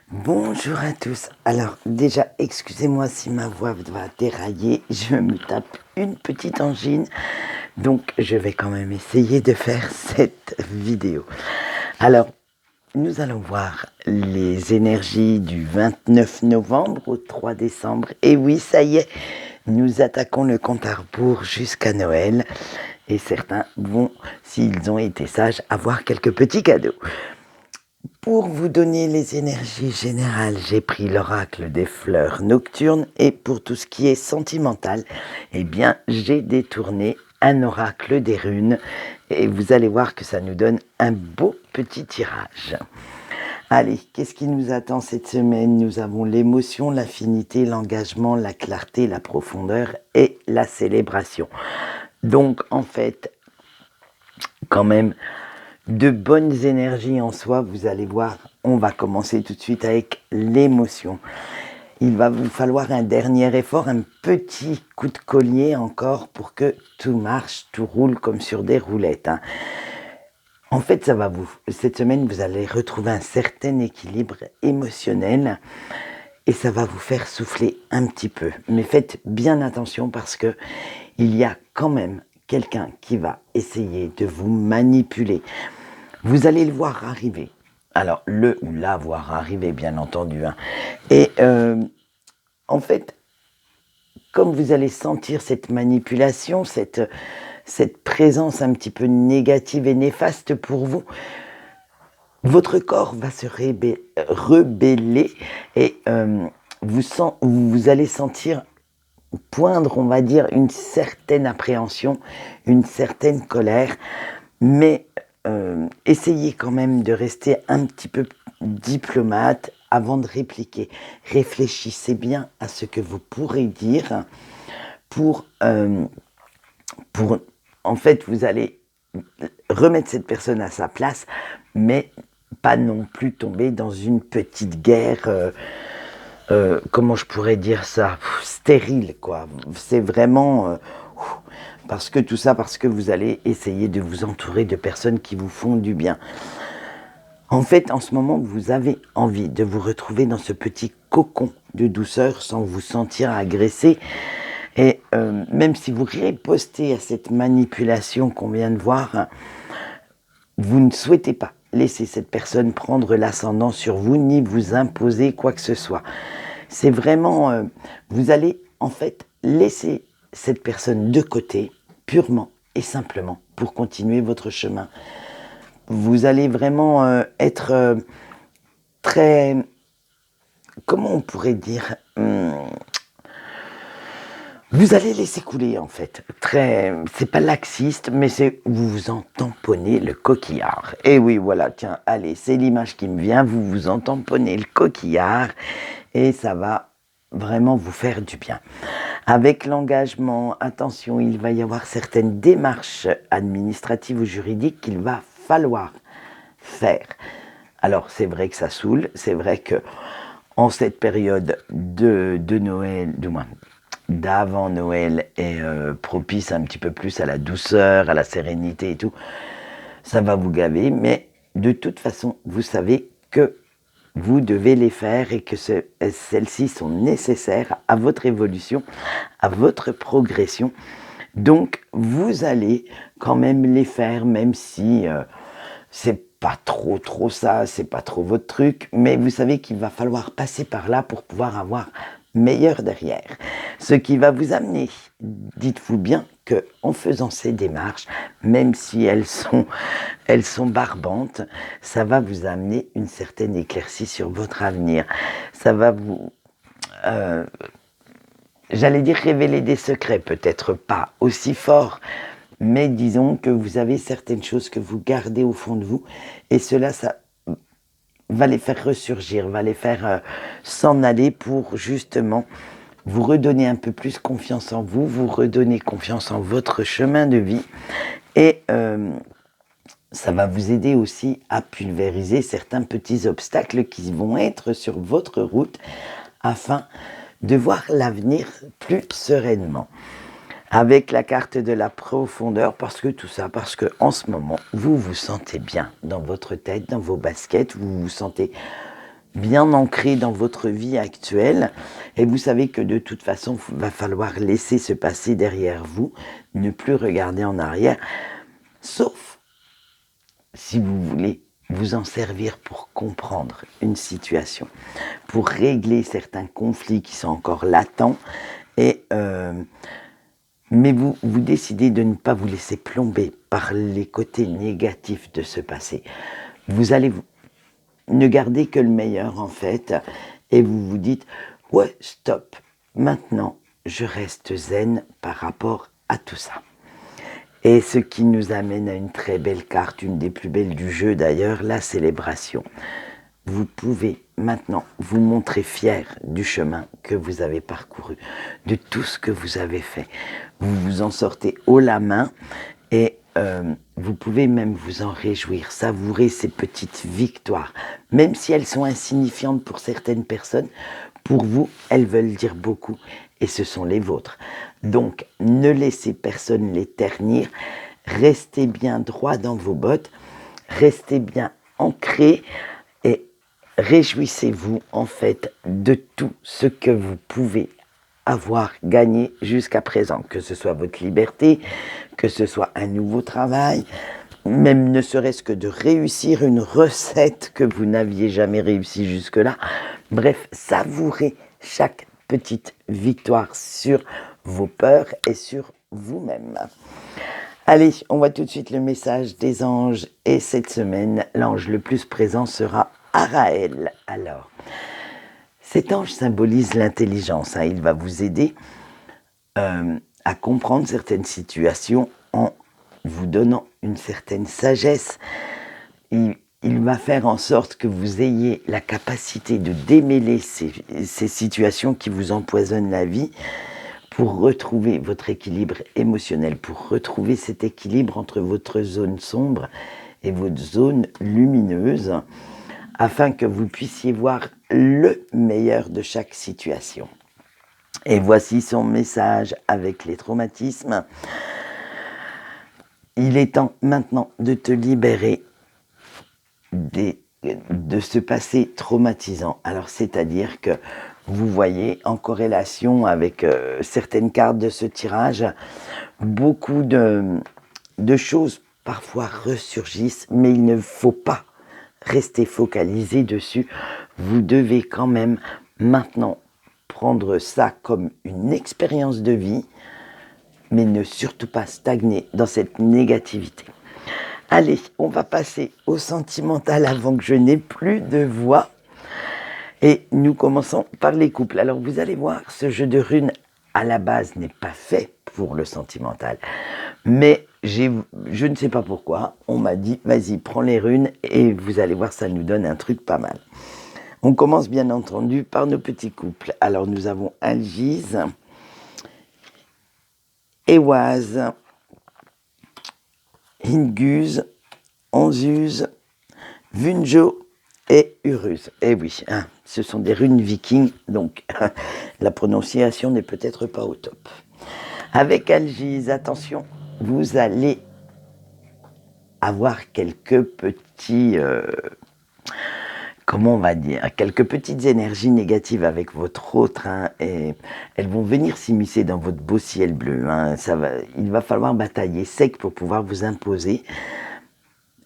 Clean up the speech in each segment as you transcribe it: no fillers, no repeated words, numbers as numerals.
Bonjour à tous. Alors déjà, excusez-moi si ma voix va dérailler, je me tape une petite angine, donc je vais quand même essayer de faire cette vidéo. Alors, nous allons voir les énergies du 29 novembre au 3 décembre. Et oui, ça y est, nous attaquons le compte à rebours jusqu'à Noël. Et certains vont, s'ils ont été sages, avoir quelques petits cadeaux. Pour vous donner les énergies générales, j'ai pris l'oracle des fleurs nocturnes et pour tout ce qui est sentimental, eh bien, j'ai détourné un oracle des runes et vous allez voir que ça nous donne un beau petit tirage. Allez, qu'est-ce qui nous attend cette semaine? Nous avons l'émotion, l'affinité, l'engagement, la clarté, la profondeur et la célébration. Donc, en fait, quand même, de bonnes énergies en soi, vous allez voir, on va commencer tout de suite avec l'émotion. Il va vous falloir un dernier effort, un petit coup de collier encore pour que tout marche, tout roule comme sur des roulettes. En fait, cette semaine, vous allez retrouver un certain équilibre émotionnel et ça va vous faire souffler un petit peu. Mais faites bien attention parce que il y a quand même quelqu'un qui va essayer de vous manipuler. Vous allez le voir arriver. Alors, le ou la voir arriver, bien entendu. Et en fait, comme vous allez sentir cette manipulation, cette présence un petit peu négative et néfaste pour vous, votre corps va se rebeller et vous allez sentir poindre, on va dire, une certaine appréhension, une certaine colère, mais essayez quand même de rester un petit peu diplomate avant de répliquer. Réfléchissez bien à ce que vous pourrez dire pour en fait, vous allez remettre cette personne à sa place, mais pas non plus tomber dans une petite guerre, comment je pourrais dire ça, stérile, quoi. C'est vraiment... parce que vous allez essayer de vous entourer de personnes qui vous font du bien. En fait, en ce moment, vous avez envie de vous retrouver dans ce petit cocon de douceur sans vous sentir agressé. Et même si vous ripostez à cette manipulation qu'on vient de voir, vous ne souhaitez pas laisser cette personne prendre l'ascendant sur vous, ni vous imposer quoi que ce soit. C'est vraiment... vous allez en fait laisser cette personne de côté, purement et simplement, pour continuer votre chemin. Vous allez vraiment être très... Comment on pourrait dire vous allez laisser couler en fait. C'est pas laxiste, mais c'est vous vous en tamponnez le coquillard. Et oui, voilà, tiens, allez, c'est l'image qui me vient. Vous vous en tamponnez le coquillard et ça va vraiment vous faire du bien. Avec l'engagement, attention, il va y avoir certaines démarches administratives ou juridiques qu'il va falloir faire. Alors, c'est vrai que ça saoule, c'est vrai que en cette période de Noël, du moins d'avant Noël est propice un petit peu plus à la douceur, à la sérénité et tout, ça va vous gaver, mais de toute façon, vous savez que vous devez les faire et que celles-ci sont nécessaires à votre évolution, à votre progression. Donc, vous allez quand même les faire, même si c'est pas trop ça, c'est pas trop votre truc, mais vous savez qu'il va falloir passer par là pour pouvoir avoir meilleur derrière. Ce qui va vous amener, dites-vous bien que en faisant ces démarches, même si elles sont barbantes, ça va vous amener une certaine éclaircie sur votre avenir. Ça va vous, j'allais dire révéler des secrets, peut-être pas aussi fort, mais disons que vous avez certaines choses que vous gardez au fond de vous, et cela, ça va les faire ressurgir, va les faire s'en aller pour justement vous redonner un peu plus confiance en vous, vous redonner confiance en votre chemin de vie, et ça va vous aider aussi à pulvériser certains petits obstacles qui vont être sur votre route afin de voir l'avenir plus sereinement. Avec la carte de la profondeur, parce que en ce moment, vous vous sentez bien dans votre tête, dans vos baskets, vous vous sentez bien ancré dans votre vie actuelle et vous savez que de toute façon, il va falloir laisser ce passé derrière vous, ne plus regarder en arrière, sauf si vous voulez vous en servir pour comprendre une situation, pour régler certains conflits qui sont encore latents, mais vous décidez de ne pas vous laisser plomber par les côtés négatifs de ce passé. Vous allez ne garder que le meilleur en fait, et vous vous dites « ouais, stop, maintenant je reste zen par rapport à tout ça ». Et ce qui nous amène à une très belle carte, une des plus belles du jeu d'ailleurs, la célébration. Vous pouvez maintenant vous montrer fier du chemin que vous avez parcouru, de tout ce que vous avez fait. Vous vous en sortez haut la main et vous pouvez même vous en réjouir, savourer ces petites victoires. Même si elles sont insignifiantes pour certaines personnes, pour vous, elles veulent dire beaucoup et ce sont les vôtres. Donc, ne laissez personne les ternir, restez bien droit dans vos bottes, restez bien ancrés et réjouissez-vous en fait de tout ce que vous pouvez avoir gagné jusqu'à présent, que ce soit votre liberté, que ce soit un nouveau travail, même ne serait-ce que de réussir une recette que vous n'aviez jamais réussi jusque-là. Bref, savourez chaque petite victoire sur vos peurs et sur vous-même. Allez, on voit tout de suite le message des anges et cette semaine, l'ange le plus présent sera Araël. Alors, cet ange symbolise l'intelligence, il va vous aider à comprendre certaines situations en vous donnant une certaine sagesse. Il va faire en sorte que vous ayez la capacité de démêler ces situations qui vous empoisonnent la vie pour retrouver votre équilibre émotionnel, pour retrouver cet équilibre entre votre zone sombre et votre zone lumineuse, afin que vous puissiez voir le meilleur de chaque situation. Et voici son message avec les traumatismes. Il est temps maintenant de te libérer de ce passé traumatisant. Alors, c'est-à-dire que vous voyez, en corrélation avec certaines cartes de ce tirage, beaucoup de choses parfois ressurgissent, mais il ne faut pas rester focalisé dessus. Vous devez quand même maintenant prendre ça comme une expérience de vie, mais ne surtout pas stagner dans cette négativité. Allez, on va passer au sentimental avant que je n'ai plus de voix. Et nous commençons par les couples. Alors vous allez voir, ce jeu de runes à la base n'est pas fait pour le sentimental. Mais je ne sais pas pourquoi, on m'a dit, vas-y, prends les runes et vous allez voir, ça nous donne un truc pas mal. On commence bien entendu par nos petits couples. Alors nous avons Algise, Éoise, Hinguse, Anzuse, Vunjo et Uruz. Eh oui, ce sont des runes vikings, donc la prononciation n'est peut-être pas au top. Avec Algise, attention, vous allez avoir quelques petits... comment on va dire, quelques petites énergies négatives avec votre autre, et elles vont venir s'immiscer dans votre beau ciel bleu. Il va falloir batailler sec pour pouvoir vous imposer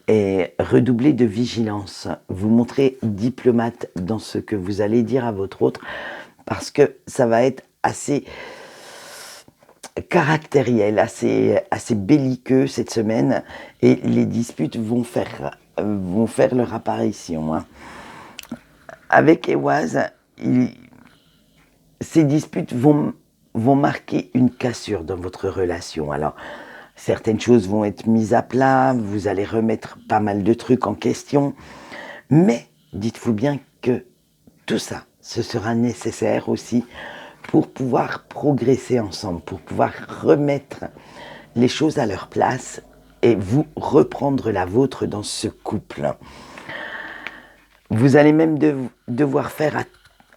et redoubler de vigilance. Vous montrez diplomate dans ce que vous allez dire à votre autre, parce que ça va être assez caractériel, assez belliqueux cette semaine, et les disputes vont faire leur apparition. Avec Éoise, ces disputes vont marquer une cassure dans votre relation. Alors, certaines choses vont être mises à plat, vous allez remettre pas mal de trucs en question, mais dites-vous bien que tout ça, ce sera nécessaire aussi pour pouvoir progresser ensemble, pour pouvoir remettre les choses à leur place et vous reprendre la vôtre dans ce couple. Vous allez même devoir faire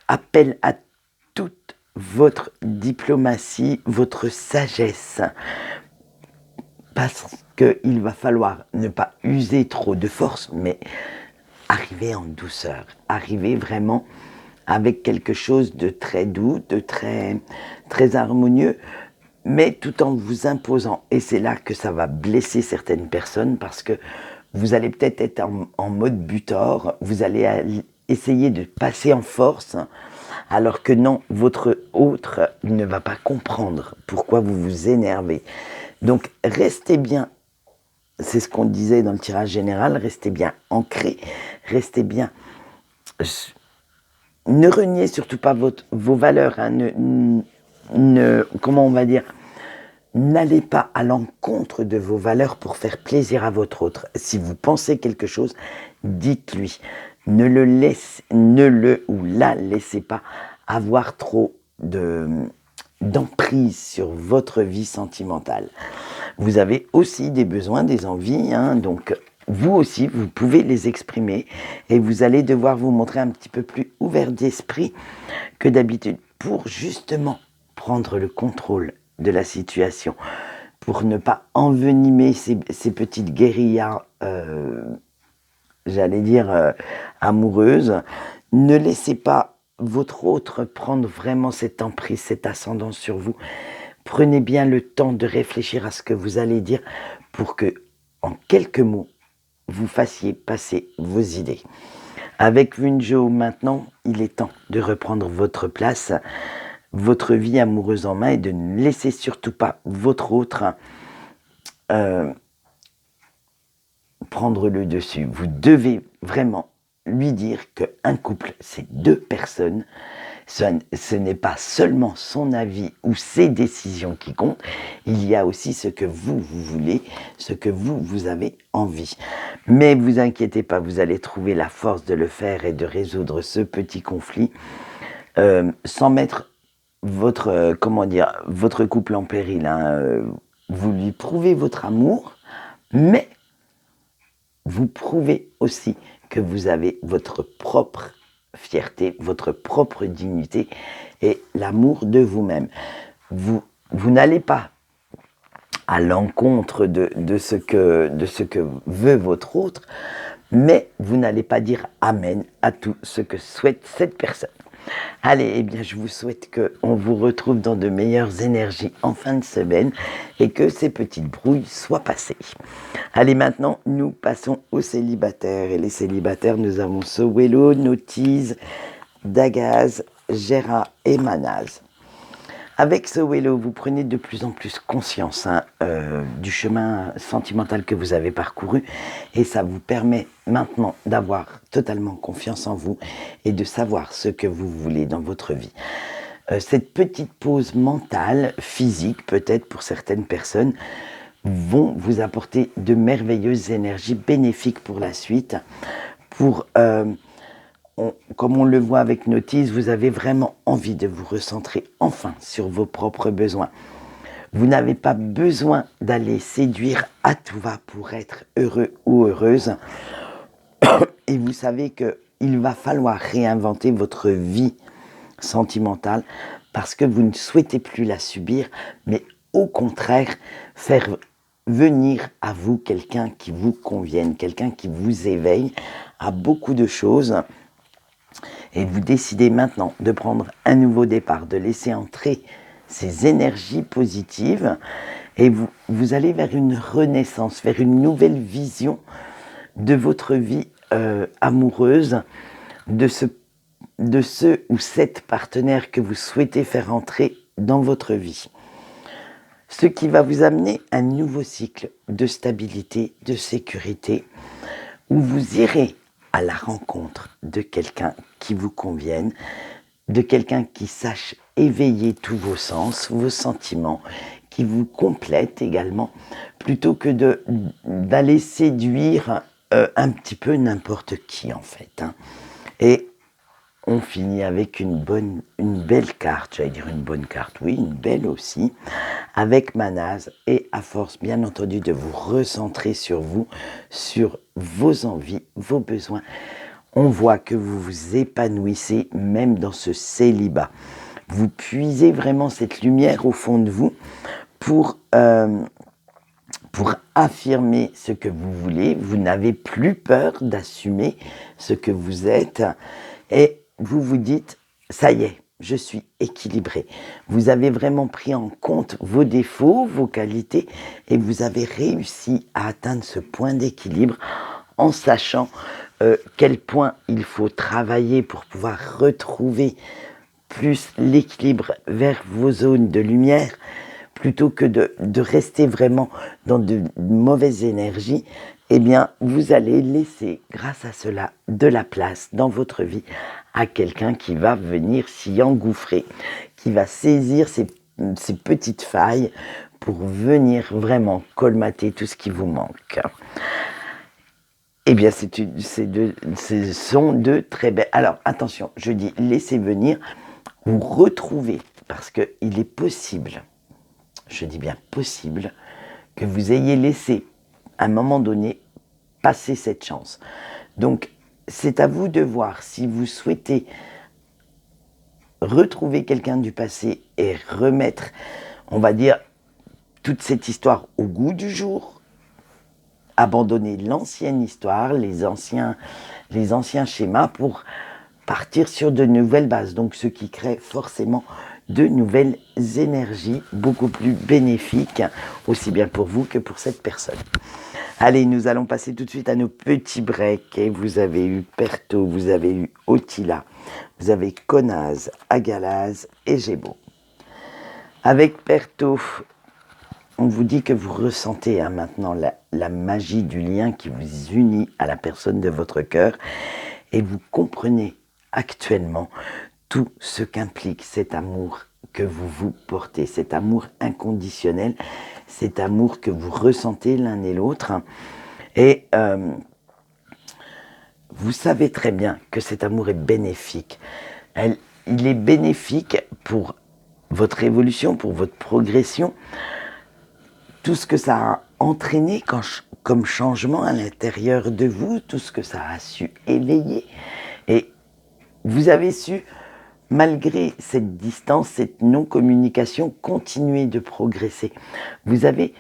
appel à toute votre diplomatie, votre sagesse, parce qu'il va falloir ne pas user trop de force, mais arrivez en douceur, arrivez vraiment avec quelque chose de très doux, de très, très harmonieux, mais tout en vous imposant. Et c'est là que ça va blesser certaines personnes parce que vous allez peut-être être en mode butor, vous allez essayer de passer en force, alors que non, votre autre ne va pas comprendre pourquoi vous vous énervez. Donc restez bien, c'est ce qu'on disait dans le tirage général, restez bien ancré, restez bien. Ne reniez surtout pas vos valeurs, hein, comment on va dire, n'allez pas à l'encontre de vos valeurs pour faire plaisir à votre autre. Si vous pensez quelque chose, dites-lui. Ne le ou la laissez pas avoir trop d'emprise sur votre vie sentimentale. Vous avez aussi des besoins, des envies, hein, donc vous aussi, vous pouvez les exprimer et vous allez devoir vous montrer un petit peu plus ouvert d'esprit que d'habitude pour justement prendre le contrôle de la situation, pour ne pas envenimer ces petites guérillas, j'allais dire, amoureuses. Ne laissez pas votre autre prendre vraiment cette emprise, cette ascendance sur vous. Prenez bien le temps de réfléchir à ce que vous allez dire pour que, en quelques mots, vous fassiez passer vos idées. Avec Wunjo maintenant, il est temps de reprendre votre place, votre vie amoureuse en main et de ne laisser surtout pas votre autre prendre le dessus. Vous devez vraiment lui dire qu'un couple, c'est deux personnes. Ce n'est pas seulement son avis ou ses décisions qui comptent, il y a aussi ce que vous voulez, ce que vous avez envie. Mais vous inquiétez pas, vous allez trouver la force de le faire et de résoudre ce petit conflit sans mettre votre couple en péril. Hein. Vous lui prouvez votre amour, mais vous prouvez aussi que vous avez votre propre fierté, votre propre dignité et l'amour de vous-même. Vous n'allez pas à l'encontre de ce que veut votre autre, mais vous n'allez pas dire amen à tout ce que souhaite cette personne. Allez, eh bien, je vous souhaite qu'on vous retrouve dans de meilleures énergies en fin de semaine et que ces petites brouilles soient passées. Allez, maintenant, nous passons aux célibataires. Et les célibataires, nous avons Sowelo, Notiz, Dagaz, Gera et Manaz. Avec Sowelo, vous prenez de plus en plus conscience du chemin sentimental que vous avez parcouru et ça vous permet maintenant d'avoir totalement confiance en vous et de savoir ce que vous voulez dans votre vie. Cette petite pause mentale, physique peut-être pour certaines personnes, vont vous apporter de merveilleuses énergies bénéfiques pour la suite, pour... comme on le voit avec Notice, vous avez vraiment envie de vous recentrer enfin sur vos propres besoins. Vous n'avez pas besoin d'aller séduire à tout va pour être heureux ou heureuse. Et vous savez qu'il va falloir réinventer votre vie sentimentale parce que vous ne souhaitez plus la subir, mais au contraire, faire venir à vous quelqu'un qui vous convienne, quelqu'un qui vous éveille à beaucoup de choses. Et vous décidez maintenant de prendre un nouveau départ, de laisser entrer ces énergies positives et vous allez vers une renaissance, vers une nouvelle vision de votre vie amoureuse, de ce ou cette partenaire que vous souhaitez faire entrer dans votre vie. Ce qui va vous amener un nouveau cycle de stabilité, de sécurité, où vous irez à la rencontre de quelqu'un qui vous convienne, de quelqu'un qui sache éveiller tous vos sens, vos sentiments, qui vous complète également, plutôt que d'aller séduire un petit peu n'importe qui en fait. Hein. Et on finit avec une belle carte, j'allais dire une bonne carte, oui, une belle aussi, avec Manaz, et à force bien entendu de vous recentrer sur vous, sur vos envies, vos besoins, on voit que vous vous épanouissez même dans ce célibat. Vous puisez vraiment cette lumière au fond de vous pour pour affirmer ce que vous voulez. Vous n'avez plus peur d'assumer ce que vous êtes et vous vous dites, ça y est, je suis équilibré. Vous avez vraiment pris en compte vos défauts, vos qualités et vous avez réussi à atteindre ce point d'équilibre en sachant quel point il faut travailler pour pouvoir retrouver plus l'équilibre vers vos zones de lumière, plutôt que de rester vraiment dans de mauvaises énergies, eh bien, vous allez laisser, grâce à cela, de la place dans votre vie à quelqu'un qui va venir s'y engouffrer, qui va saisir ces petites failles pour venir vraiment colmater tout ce qui vous manque. Eh bien, ce sont de très belles... Alors, attention, je dis laissez venir ou retrouver, parce qu'il est possible, je dis bien possible, que vous ayez laissé, à un moment donné, passer cette chance. Donc, c'est à vous de voir si vous souhaitez retrouver quelqu'un du passé et remettre, on va dire, toute cette histoire au goût du jour, abandonner l'ancienne histoire, les anciens schémas pour partir sur de nouvelles bases. Donc, ce qui crée forcément de nouvelles énergies beaucoup plus bénéfiques, aussi bien pour vous que pour cette personne. Allez, nous allons passer tout de suite à nos petits breaks. Et vous avez eu Perto, vous avez eu Otila, vous avez Conaz, Agalaz et Gébo. Avec Perto, on vous dit que vous ressentez maintenant la magie du lien qui vous unit à la personne de votre cœur et vous comprenez actuellement tout ce qu'implique cet amour que vous vous portez, cet amour inconditionnel, cet amour que vous ressentez l'un et l'autre. Et vous savez très bien que cet amour est bénéfique. Il est bénéfique pour votre évolution, pour votre progression, tout ce que ça a entraîné comme changement à l'intérieur de vous, tout ce que ça a su éveiller. Et vous avez su, malgré cette distance, cette non-communication, continuer de progresser. Vous avez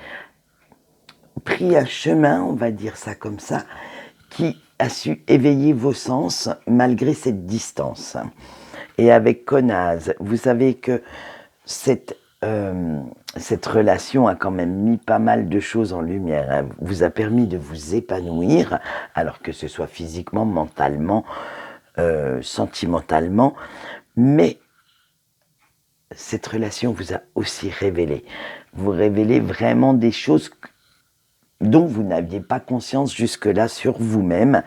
pris un chemin, on va dire ça comme ça, qui a su éveiller vos sens malgré cette distance. Et avec Conaz, vous savez que cette relation a quand même mis pas mal de choses en lumière, hein. Vous a permis de vous épanouir, alors que ce soit physiquement, mentalement, sentimentalement, mais cette relation vous a aussi révélé. Vous révélez vraiment des choses dont vous n'aviez pas conscience jusque-là sur vous-même.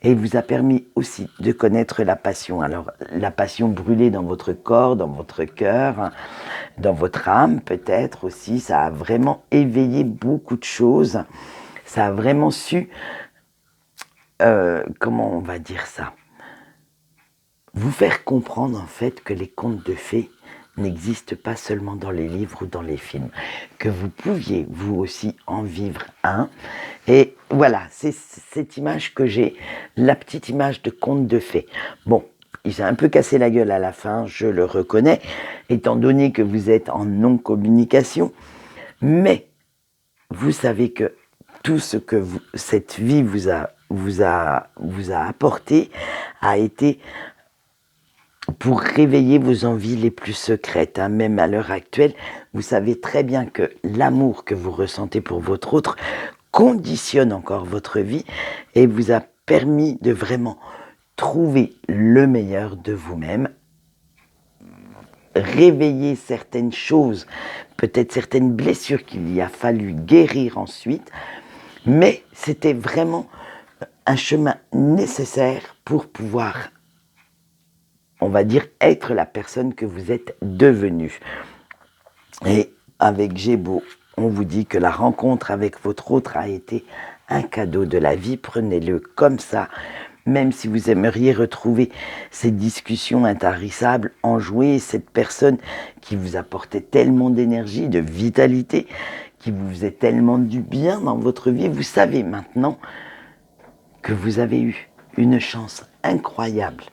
Et vous a permis aussi de connaître la passion. Alors, la passion brûlée dans votre corps, dans votre cœur, dans votre âme peut-être aussi. Ça a vraiment éveillé beaucoup de choses. Ça a vraiment su, comment on va dire ça, vous faire comprendre en fait que les contes de fées n'existent pas seulement dans les livres ou dans les films, que vous pouviez vous aussi en vivre un. Et voilà, c'est cette image que j'ai, la petite image de conte de fées. Bon, il s'est un peu cassé la gueule à la fin, je le reconnais, étant donné que vous êtes en non-communication, mais vous savez que tout ce que cette vie vous a apporté a été pour réveiller vos envies les plus secrètes, hein. Même à l'heure actuelle, vous savez très bien que l'amour que vous ressentez pour votre autre conditionne encore votre vie et vous a permis de vraiment trouver le meilleur de vous-même, réveiller certaines choses, peut-être certaines blessures qu'il y a fallu guérir ensuite, mais c'était vraiment un chemin nécessaire pour pouvoir, on va dire, être la personne que vous êtes devenue. Et avec Gébo, on vous dit que la rencontre avec votre autre a été un cadeau de la vie. Prenez-le comme ça, même si vous aimeriez retrouver ces discussions intarissables, enjouées, cette personne qui vous apportait tellement d'énergie, de vitalité, qui vous faisait tellement du bien dans votre vie. Vous savez maintenant que vous avez eu une chance incroyable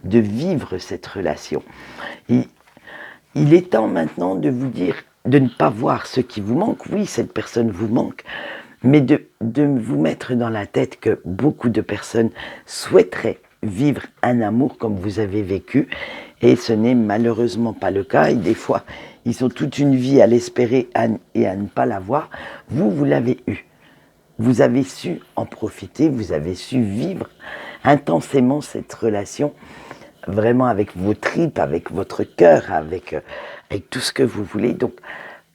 de vivre cette relation. Et il est temps maintenant de vous dire de ne pas voir ce qui vous manque. Oui, cette personne vous manque, mais de vous mettre dans la tête que beaucoup de personnes souhaiteraient vivre un amour comme vous avez vécu, et ce n'est malheureusement pas le cas, et des fois, ils ont toute une vie à l'espérer et à ne pas l'avoir. Vous l'avez eu. Vous avez su en profiter, vous avez su vivre intensément cette relation, vraiment avec vos tripes, avec votre cœur, avec tout ce que vous voulez. Donc,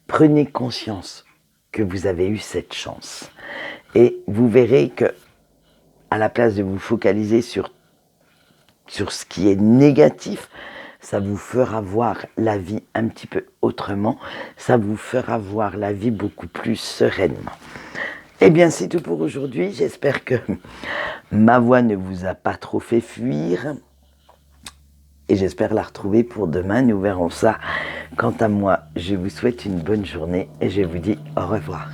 prenez conscience que vous avez eu cette chance. Et vous verrez que, à la place de vous focaliser sur ce qui est négatif, ça vous fera voir la vie un petit peu autrement, ça vous fera voir la vie beaucoup plus sereinement. Eh bien, c'est tout pour aujourd'hui. J'espère que ma voix ne vous a pas trop fait fuir. Et j'espère la retrouver pour demain. Nous verrons ça. Quant à moi, je vous souhaite une bonne journée et je vous dis au revoir.